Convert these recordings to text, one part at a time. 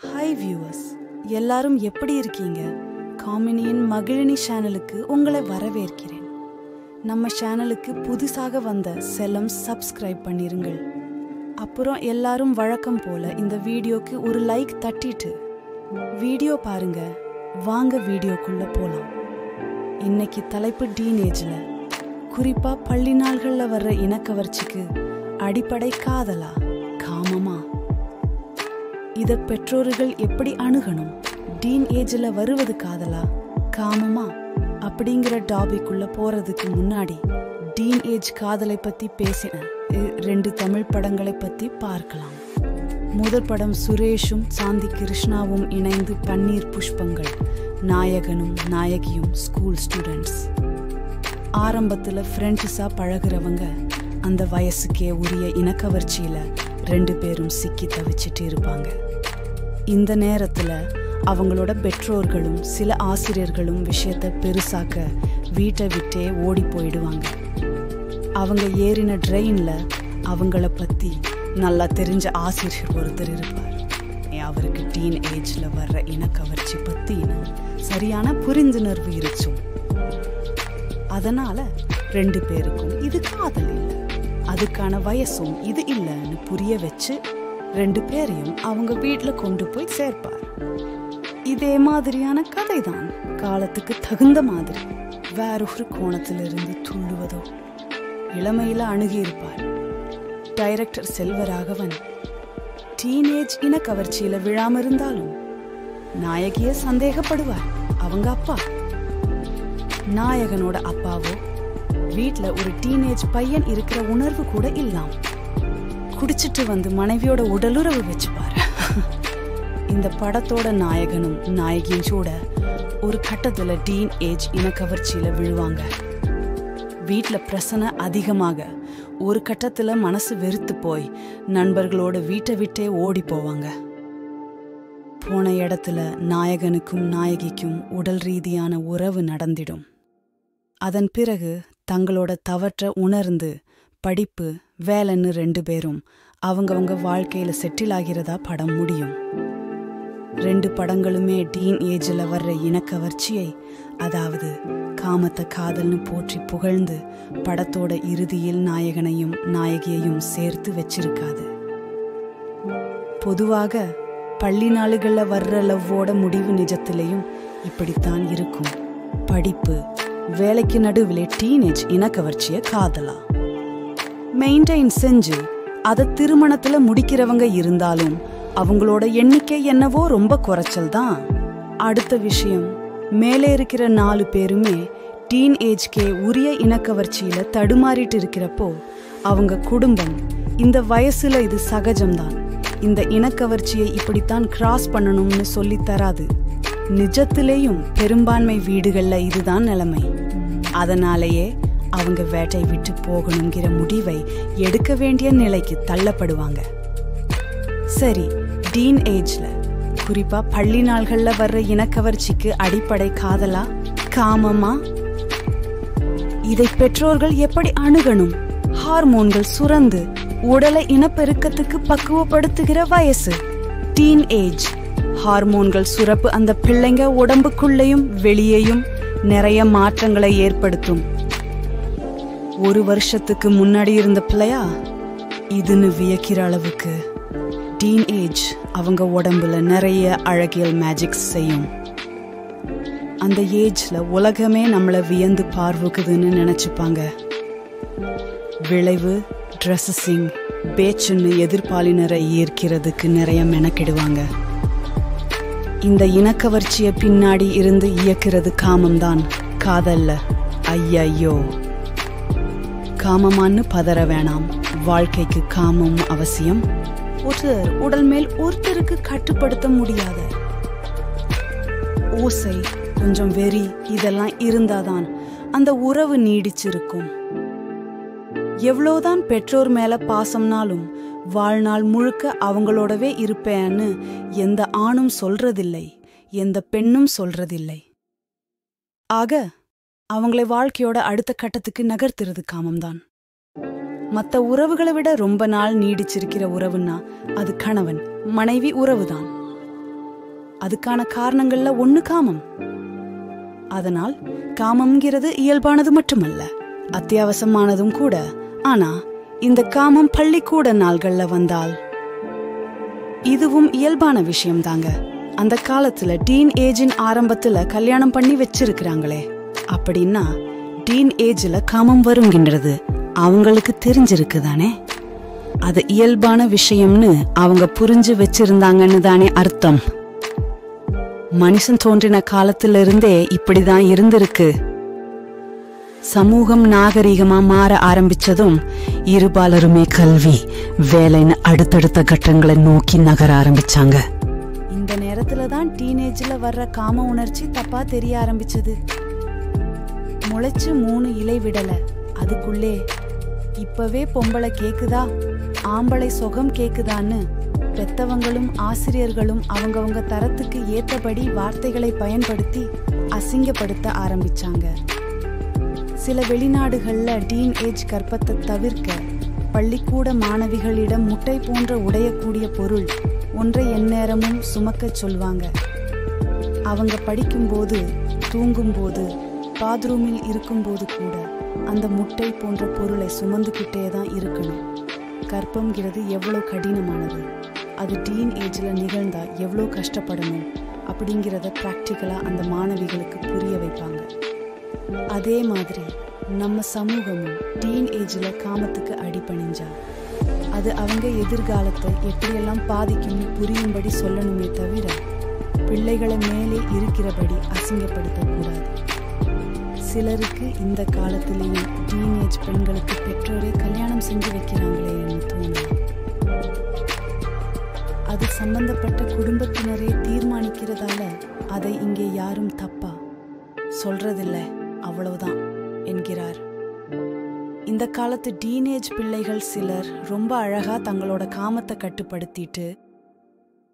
Hi viewers, எல்லாரும் எப்படி இருக்கீங்க? காமினியின் மகிழினி சேனலுக்கு உங்களை வரவேற்கிறேன். நம்ம சேனலுக்கு புதுசாக வந்த செல்லம் சப்ஸ்கிரைப் பண்ணிருங்கள். அப்புறம் எல்லாரும் வழக்கம் போல இந்த வீடியோக்கு ஒரு லைக் தட்டிட்டு வீடியோ பாருங்க. வாங்க வீடியோக்குள்ள போலாம். இன்னைக்கு தலைப்பு டீனேஜ்ல, குறிப்பா பள்ளி நாள்கள்ல வர்ற இனக்கவர்ச்சிக்கு அடிப்படை காதலா காமமா? இத பெற்றோர்கள் எப்படி அணுகணும்? டீன் ஏஜ்ல வருவது காதலா காமமா அப்படிங்கிற டாபிக்குள்ள போறதுக்கு முன்னாடி டீன் ஏஜ் காதலை பத்தி பேசின 2 தமிழ் படங்களை பத்தி பார்க்கலாம். முதல் படம் சுரேஷும் சாந்தி கிருஷ்ணாவும் இணைந்து பன்னீர் புஷ்பங்கள். நாயகனும் நாயகியும் ஸ்கூல் ஸ்டூடெண்ட்ஸ். ஆரம்பத்துல ஃப்ரெண்ட்ஸா பழகுறவங்க அந்த வயசுக்கே உரிய இனக்கவர்ச்சியில 2 பேரும் சிக்கி தவிச்சிட்டு இருப்பாங்க. இந்த நேரத்துல அவங்களோட பெற்றோர்களும் சில ஆசிரியர்களும் விஷயத்தை பெருசாக்க வீட்டை விட்டே ஓடி போயிடுவாங்க. அவங்க ஏறின ட்ரெயின்ல அவங்கள பத்தி நல்லா தெரிஞ்ச ஆசிரியர் ஒருத்தர் இருப்பார். அவருக்கு டீன் ஏஜ்ல வர்ற இனக்கவர்ச்சி பத்தி சரியான புரிந்துணர்வு இருக்கும். அதனால 2 பேருக்கும் இது காதல் இல்லை, அதுக்கான வயசும் இது இல்லைன்னு புரிய வச்சு 2 பேரையும் அவங்க வீட்டுல கொண்டு போய் சேர்ப்பார். இதே மாதிரியான கதைதான் காலத்துக்கு தகுந்த மாதிரி வேறொரு கோணத்திலிருந்து துள்ளுவதோ இளமையில அணுகியிருப்பார். டைரக்டர் செல்வராகவன் டீனேஜ் இனக்கவர்ச்சியில விழாம இருந்தாலும் நாயகிய சந்தேகப்படுவார். அவங்க அப்பா, நாயகனோட அப்பாவோ வீட்டுல ஒரு டீனேஜ் பையன் இருக்கிற உணர்வு கூட இல்லாம் குடிச்சிட்டு வந்து மனைவியோட உடலுறவு வச்சுப்பாரு. இந்த படத்தோட நாயகனும் நாயகியும் கூட ஒரு கட்டத்துல டீன் ஏஜ் இனக்கவர்ச்சியில விழுவாங்க. வீட்டுல பிரச்சனை அதிகமாக ஒரு கட்டத்துல மனசு வெறுத்து போய் நண்பர்களோட வீட்டை விட்டே ஓடி போவாங்க. போன இடத்துல நாயகனுக்கும் நாயகிக்கும் உடல் ரீதியான உறவு நடந்திடும். அதன் பிறகு தங்களோட தவற்ற உணர்ந்து படிப்பு வேலைன்னு 2 பேரும் அவங்கவங்க வாழ்க்கையில செட்டில் ஆகிறதா படம் முடியும். 2 படங்களுமே டீன் ஏஜ்ல வர்ற இனக்கவர்ச்சியை, அதாவது காமத்தை காதல்னு போற்றி புகழ்ந்து படத்தோட இறுதியில் நாயகனையும் நாயகியையும் சேர்த்து வச்சிருக்காது. பொதுவாக பள்ளி நாளுகள்ல வர்ற லவ்வோட முடிவு நிஜத்திலையும் இப்படித்தான் இருக்கும். படிப்பு வேலைக்கு நடுவிலே டீனேஜ் இனக்கவர்ச்சிய காதலா மெயின்டைன் செஞ்சு அதை திருமணத்துல முடிக்கிறவங்க இருந்தாலும் அவங்களோட எண்ணிக்கை என்னவோ ரொம்ப குறைச்சல் தான். அடுத்த விஷயம், மேலே இருக்கிற 4 பேருமே டீன் ஏஜ்கே உரிய இனக்கவர்ச்சியில தடுமாறிட்டு இருக்கிறப்போ அவங்க குடும்பம் இந்த வயசுல இது சகஜம்தான், இந்த இனக்கவர்ச்சியை இப்படித்தான் கிராஸ் பண்ணணும்னு சொல்லி தராது. நிஜத்திலேயும் பெரும்பான்மை வீடுகள்ல இதுதான் நிலைமை. அதனாலேயே அவங்க வேட்டை விட்டு போகணுங்கிற முடிவை எடுக்க வேண்டிய நிலைக்கு தள்ளப்படுவாங்க. சரி, டீன் ஏஜ்ல குறிப்பா பள்ளி நாள்கள்ல வர்ற இனக்கவர்ச்சிக்கு அடிப்படை காதலா காமமா? இதை பெற்றோர்கள் எப்படி அணுகணும்? ஹார்மோன்கள் சுரந்து உடலை இனப்பெருக்கத்துக்கு பக்குவப்படுத்துகிற வயசு டீன் ஏஜ். ஹார்மோன்கள் சுரப்பு அந்த பிள்ளைங்க உடம்புக்குள்ளேயும் வெளியேயும் நிறைய மாற்றங்களை ஏற்படுத்தும். 1 வருஷத்துக்கு முன்னாடி இருந்த பிள்ளையா இதுன்னு வியக்கிற அளவுக்கு டீன் ஏஜ் அவங்க உடம்புல நிறைய அழகியல் மேஜிக்ஸ் செய்யும். அந்த ஏஜ்ல உலகமே நம்மள வியந்து பார்வுக்குதுன்னு நினைச்சுப்பாங்க. விளைவு ட்ரெஸ்ஸிங் பேச்சுன்னு எதிர்பாலினரை ஈர்க்கிறதுக்கு நிறைய மெனக்கிடுவாங்க. இந்த இனக்கவர்ச்சிய பின்னாடி இருந்து இயக்கிறது காமம்தான், காதல்ல. ஐயையோ, காமமான்னு பதற வேணாம். வாழ்க்கைக்கு காமம் அவசியம். ஒருத்தர் உடல் மேல் ஒருத்தருக்கு கட்டுப்படுத்த முடியாத ஓசை, கொஞ்சம் வெறி இதெல்லாம் இருந்தாதான் அந்த உறவு நீடிச்சிருக்கும். எவ்வளவுதான் பெற்றோர் மேல பாசம்னாலும் வாழ்நாள் முழுக்க அவங்களோடவே இருப்பேன்னு எந்த ஆணும் சொல்றதில்லை, எந்த பெண்ணும் சொல்றதில்லை. ஆக அவங்களை வாழ்க்கையோட அடுத்த கட்டத்துக்கு நகர்த்துறது காமம்தான். மற்ற உறவுகளை விட ரொம்ப நாள் நீடிச்சிருக்கிற உறவுன்னா அது கணவன் மனைவி உறவுதான். அதுக்கான காரணங்கள்ல ஒண்ணு காமம். அதனால் காமம்ங்கிறது இயல்பானது மட்டுமல்ல, அத்தியாவசியமானதும் கூட. ஆனா இந்த காமம் பள்ளிக்கூட நாள்கள்ல வந்தால் இதுவும் இயல்பான விஷயம் தாங்க. அந்த காலத்துல டீன் ஏஜின் ஆரம்பத்துல கல்யாணம் பண்ணி வச்சிருக்கிறாங்களே, அப்படின்னா டீன் ஏஜ்ல காமம் வருங்கின்றது அவங்களுக்கு தெரிஞ்சிருக்குதானே. அது இயல்பான விஷயம்னு அவங்க புரிஞ்சு வச்சிருந்தாங்கன்னு தானே அர்த்தம். மனுஷன் தோன்றின காலத்துல இருந்தே இப்படிதான் இருந்திருக்கு. சமூகம் நாகரீகமா மாற ஆரம்பிச்சதும் இருபாலருமே கல்வி, வேலைன்னு அடுத்தடுத்த கட்டங்களை நோக்கி நகர ஆரம்பிச்சாங்க. இந்த நேரத்துலதான் டீனேஜ்ல வர்ற காம உணர்ச்சி தப்பா தெரிய ஆரம்பிச்சது. முளைச்சு 3 இலை விடல, அதுக்குள்ளே இப்பவே பொம்பளை கேக்குதா, ஆம்பளை சொகம் கேக்குதான்னு பெத்தவங்களும் ஆசிரியர்களும் அவங்கவங்க தரத்துக்கு ஏற்றபடி வார்த்தைகளை பயன்படுத்தி அசிங்கப்படுத்த ஆரம்பிச்சாங்க. சில வெளிநாடுகள்ல டீன் ஏஜ் கர்ப்பத்தை தவிர்க்க பள்ளிக்கூட மாணவிகளிடம் முட்டை போன்ற உடையக்கூடிய பொருள் ஒன்றை எந்நேரமும் சுமக்க சொல்வாங்க. அவங்க படிக்கும்போது, தூங்கும்போது, பாத்ரூமில் இருக்கும்போது கூட அந்த முட்டை போன்ற பொருளை சுமந்துக்கிட்டே தான் இருக்கணும். கர்ப்பம்ங்கிறது எவ்வளோ கடினமானது, அது டீன் ஏஜ்ல நிகழ்ந்தா எவ்வளோ கஷ்டப்படணும் அப்படிங்கிறத பிராக்டிக்கலா அந்த மாணவிகளுக்கு புரிய வைப்பாங்க. அதே மாதிரி நம்ம சமூகமும் டீன் ஏஜ்ல காமத்துக்கு அடிபணிஞ்சா அது அவங்க எதிர்காலத்தை எப்படியெல்லாம் பாதிக்கும்னு புரியும்படி சொல்லணுமே தவிர பிள்ளைகளை மேலே இருக்கிறபடி அசிங்கப்படுத்தக்கூடாது. சிலருக்கு இந்த காலத்திலேயும் டீனேஜ் பெண்களுக்கு பெற்றோரே கல்யாணம் செஞ்சு வைக்கிறாங்களே என்று தோணும். அது சம்பந்தப்பட்ட குடும்பத்தினரே தீர்மானிக்கிறதால அதை இங்கே யாரும் தப்பா சொல்றதில்ல, அவ்வளவுதான் என்கிறார். இந்த காலத்து டீனேஜ் பிள்ளைகள் சிலர் ரொம்ப அழகா தங்களோட காமத்தை கட்டுப்படுத்திட்டு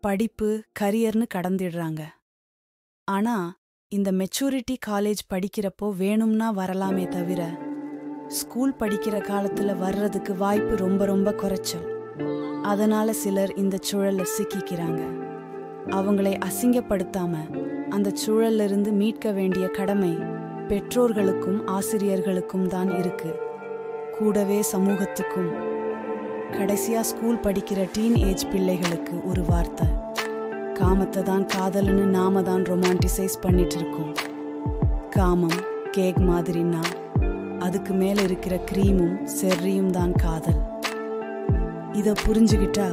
படிப்பு, கரியர்னு கடந்துடுறாங்க. ஆனா இந்த மெச்சூரிட்டி காலேஜ் படிக்கிறப்போ வேணும்னா வரலாமே தவிர ஸ்கூல் படிக்கிற காலத்துல வர்றதுக்கு வாய்ப்பு ரொம்ப ரொம்ப குறைச்சல். அதனால சிலர் இந்த சூழல்ல சிக்கிக்கிறாங்க. அவங்களை அசிங்கப்படுத்தாம அந்த சூழல்ல இருந்து மீட்க வேண்டிய கடமை பெற்றோர்களுக்கும் ஆசிரியர்களுக்கும் தான் இருக்கு, கூடவே சமூகத்துக்கும். கடைசியா ஸ்கூல் படிக்கிற டீன் ஏஜ் பிள்ளைகளுக்கு ஒரு வார்த்தை, காமத்தை தான் காதல்னு நாம தான் ரொமான்டிசைஸ் பண்ணிட்டு இருக்கோம். காமம் கேக் மாதிரின்னா அதுக்கு மேல இருக்கிற கிரீமும் செர்ரியும் தான் காதல். இத புரிஞ்சுகிட்டா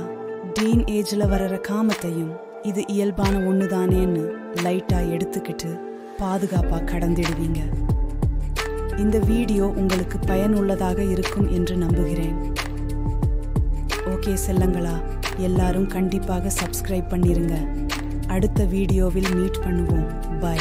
டீன் ஏஜ்ல வர்ற காமத்தையும் இது இயல்பான ஒண்ணுதானேன்னு லைட்டா எடுத்துக்கிட்டு பாதுகாப்பா கடந்திடுவீங்க. இந்த வீடியோ உங்களுக்கு பயனுள்ளதாக இருக்கும் என்று நம்புகிறேன். ஓகே செல்லங்களா, எல்லாரும் கண்டிப்பாக சப்ஸ்கிரைப் பண்ணிருங்க. அடுத்த வீடியோவில் மீட் பண்ணுவோம். பை.